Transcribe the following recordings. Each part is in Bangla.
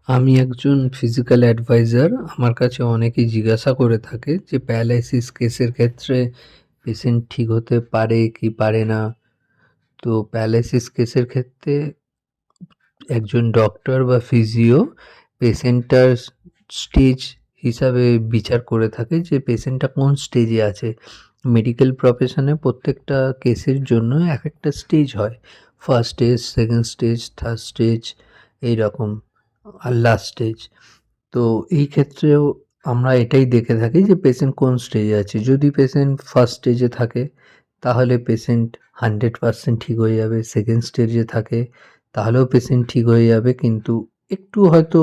আমি একজন ফিজিক্যাল অ্যাডভাইজার। আমার কাছে অনেকেই জিজ্ঞাসা করে থাকে যে প্যারালাইসিস কেসের ক্ষেত্রে পেশেন্ট ঠিক হতে পারে কি পারে না। তো প্যারালাইসিস কেসের ক্ষেত্রে একজন ডক্টর বা ফিজিও পেশেন্টটার স্টেজ হিসাবে বিচার করে থাকে যে পেশেন্টটা কোন স্টেজে আছে। মেডিকেল প্রফেশনে প্রত্যেকটা কেসের জন্য এক একটা স্টেজ হয়। First stage, second stage, third stage, এইরকম, আর লাস্ট স্টেজ। তো এই ক্ষেত্রেও আমরা এটাই দেখে থাকি যে পেশেন্ট কোন স্টেজে আছে। যদি পেশেন্ট ফার্স্ট স্টেজে থাকে তাহলে পেশেন্ট 100% ঠিক হয়ে যাবে। সেকেন্ড স্টেজে থাকে তাহলেও পেশেন্ট ঠিক হয়ে যাবে, কিন্তু একটু হয়তো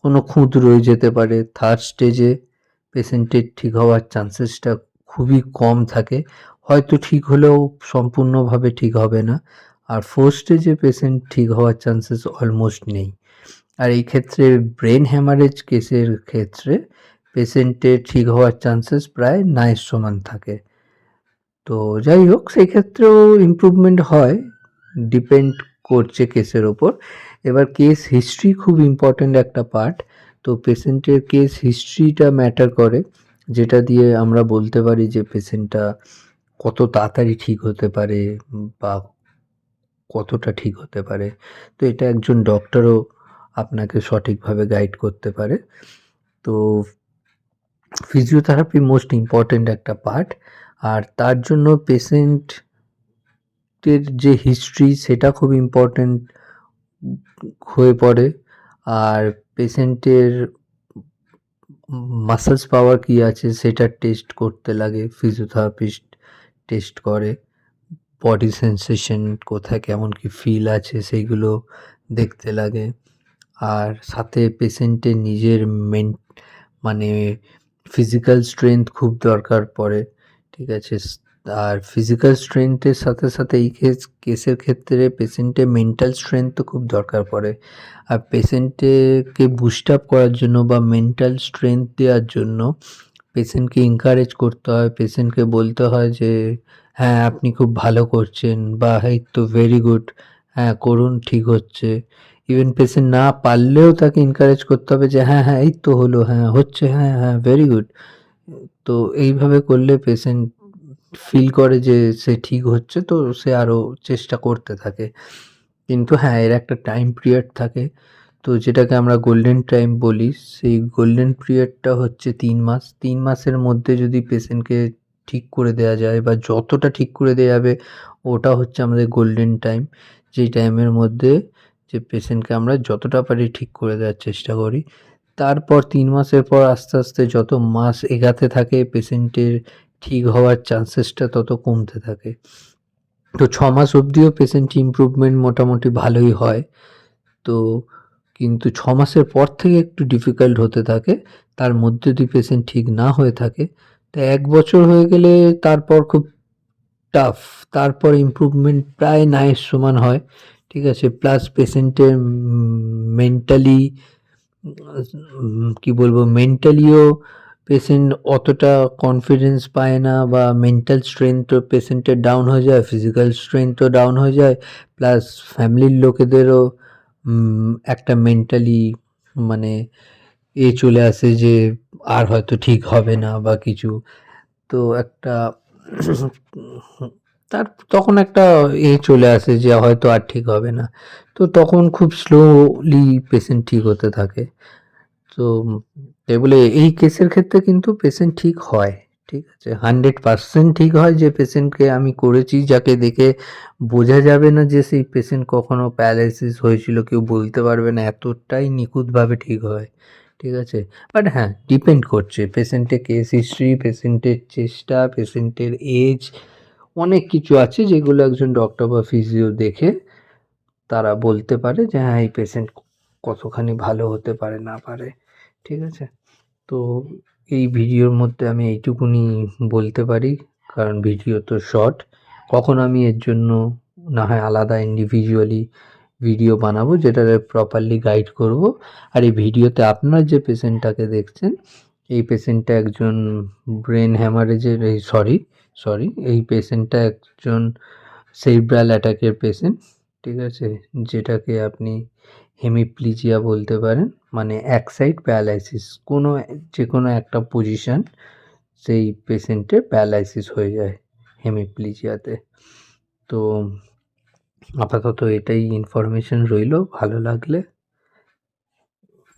কোনো খুঁত রয়ে যেতে পারে। থার্ড স্টেজে পেশেন্টের ঠিক হওয়ার চান্সেসটা খুবই কম থাকে, হয়তো ঠিক হলেও সম্পূর্ণভাবে ঠিক হবে না। আর ফোর্থ স্টেজে পেশেন্ট ঠিক হওয়ার চান্সেস অলমোস্ট নেই। আর এই ক্ষেত্রে ব্রেন হ্যামারেজ কেসের ক্ষেত্রে পেশেন্টের ঠিক হওয়ার চান্সেস প্রায় নায়ের সমান থাকে। তো যাই হোক, সেই ক্ষেত্রেও ইমপ্রুভমেন্ট হয়, ডিপেন্ড করছে কেসের ওপর। এবার কেস হিস্ট্রি খুব ইম্পর্ট্যান্ট একটা পার্ট। তো পেশেন্টের কেস হিস্ট্রিটা ম্যাটার করে, যেটা দিয়ে আমরা বলতে পারি যে পেশেন্টটা কত তাড়াতাড়ি ঠিক হতে পারে বা কতটা ঠিক হতে পারে। তো এটা একজন ডক্টরও আপনাকে সঠিকভাবে গাইড করতে পারে। তো ফিজিওথেরাপি মোস্ট ইম্পর্ট্যান্ট একটা পার্ট। আর তার জন্য পেশেন্টের যে হিস্ট্রি সেটা খুব ইম্পর্ট্যান্ট হয়ে পড়ে। আর পেশেন্টের মাসলস পাওয়ার কী আছে সেটা টেস্ট করতে লাগে, ফিজিওথেরাপিস্ট টেস্ট করে। বডি সেন্সেশন কোথায় কেমন কি ফিল আছে সেইগুলো দেখতে লাগে। আর সাথে পেশেন্টের নিজের মানে ফিজিক্যাল স্ট্রেংথ খুব দরকার পড়ে, ঠিক আছে। আর ফিজিক্যাল স্ট্রেংথের সাথে সাথে এই কেসের ক্ষেত্রে পেশেন্টের মেন্টাল স্ট্রেংথও খুব দরকার পড়ে। আর পেশেন্টকে বুস্ট আপ করার জন্য বা মেন্টাল স্ট্রেংথ দেওয়ার জন্য পেশেন্টকে এনকারেজ করতে হয়, পেশেন্টকে বলতে হয় যে হ্যাঁ আপনি খুব ভালো করছেন, বা এই তো ভেরি গুড, হ্যাঁ করুন, ঠিক হচ্ছে। ইভেন পেশেন্ট না পারলেও তাকে এনকারেজ করতে হবে যে হ্যাঁ হ্যাঁ এই তো হলো, হ্যাঁ হচ্ছে, হ্যাঁ হ্যাঁ ভেরি গুড। তো এইভাবে করলে পেশেন্ট ফিল করে যে সে ঠিক হচ্ছে, তো সে আরও চেষ্টা করতে থাকে। কিন্তু হ্যাঁ, এর একটা টাইম পিরিয়ড থাকে, তো যেটাকে আমরা গোল্ডেন টাইম বলি। সেই গোল্ডেন পিরিয়ডটা হচ্ছে 3 মাস। 3 মাসের মধ্যে যদি পেশেন্টকে ঠিক করে দেওয়া যায় বা যতটা ঠিক করে দেওয়া যাবে, ওটা হচ্ছে আমাদের গোল্ডেন টাইম। যেই টাইমের মধ্যে যে পেশেন্টকে আমরা যতটা পারি ঠিক করে দেওয়ার চেষ্টা করি। তারপর 3 মাসের পর আস্তে আস্তে যত মাস এগাতে থাকে পেশেন্টের ঠিক হওয়ার চান্সেসটা তত কমতে থাকে। তো 6 মাস অবধিও পেশেন্ট ইমপ্রুভমেন্ট মোটামুটি ভালোই হয়। তো কিন্তু 6 মাসের পর থেকে একটু ডিফিকাল্ট হতে থাকে। তার মধ্যে যদি পেশেন্ট ঠিক না হয়ে থাকে, তো 1 বছর হয়ে গেলে তারপর খুব টাফ। তারপর ইমপ্রুভমেন্ট প্রায় নায়ের সমান হয়, ঠিক আছে। প্লাস পেশেন্টের মেন্টালি কি বলবো, মেন্টালিও পেশেন্ট অতটা কনফিডেন্স পায় না, বা মেন্টাল স্ট্রেংথও পেশেন্টের ডাউন হয়ে যায়, ফিজিক্যাল স্ট্রেংথও ডাউন হয়ে যায়। প্লাস ফ্যামিলির লোকেদেরও একটা মেন্টালি মানে চলে আসে যে আর হয়তো ঠিক হবে না বা কিছু। তো একটা তার তখন একটা চলে আসে যে হয়তো আর ঠিক হবে না। তো তখন খুব স্লোলি পেশেন্ট ঠিক হতে থাকে। তো তাই বলে এই কেসের ক্ষেত্রে কিন্তু পেশেন্ট ঠিক হয়, ঠিক আছে। 100% ঠিক হয়, যে পেশেন্টকে আমি করেছি, যাকে দেখে বোঝা যাবে না যে সেই পেশেন্ট কখনো প্যারালাইসিস হয়েছিল, কেউ বলতে পারবে না, এতটাই নিখুঁতভাবে ঠিক হয়, ঠিক আছে। বাট হ্যাঁ, ডিপেন্ড করছে পেশেন্টের কেস হিস্ট্রি, পেশেন্টের চেষ্টা, পেশেন্টের এজ, অনেক কিছু আছে যেগুলো একজন ডক্টর বা ফিজিও দেখে তারা বলতে পারে যে হ্যাঁ এই পেশেন্ট কতখানি ভালো হতে পারে না পারে, ঠিক আছে। তো এই ভিডিওর মধ্যে আমি এইটুকুনি বলতে পারি, কারণ ভিডিও তো শর্ট। কখন আমি এর জন্য না হয় আলাদা ইন্ডিভিজুয়ালি ভিডিও বানাবো, যেটাতে প্রপারলি গাইড করব। আর এই ভিডিওতে আপনার যে পেশেন্টটাকে দেখছেন, এই পেশেন্টটা একজন ব্রেন হ্যামারেজের, সরি এই পেশেন্টটা একজন সেরিব্রাল অ্যাটাকের পেশেন্ট, ঠিক আছে, যেটাকে আপনি হেমিপ্লিজিয়া বলতে পারেন, মানে এক সাইড প্যারালাইসিস, যেকোনো একটা পজিশন সেই পেশেন্টের প্যারালাইসিস হয়ে যায় হেমিপ্লিজিয়াতে। তো আপাতত এটাই ইনফরমেশন রইলো, ভালো লাগলে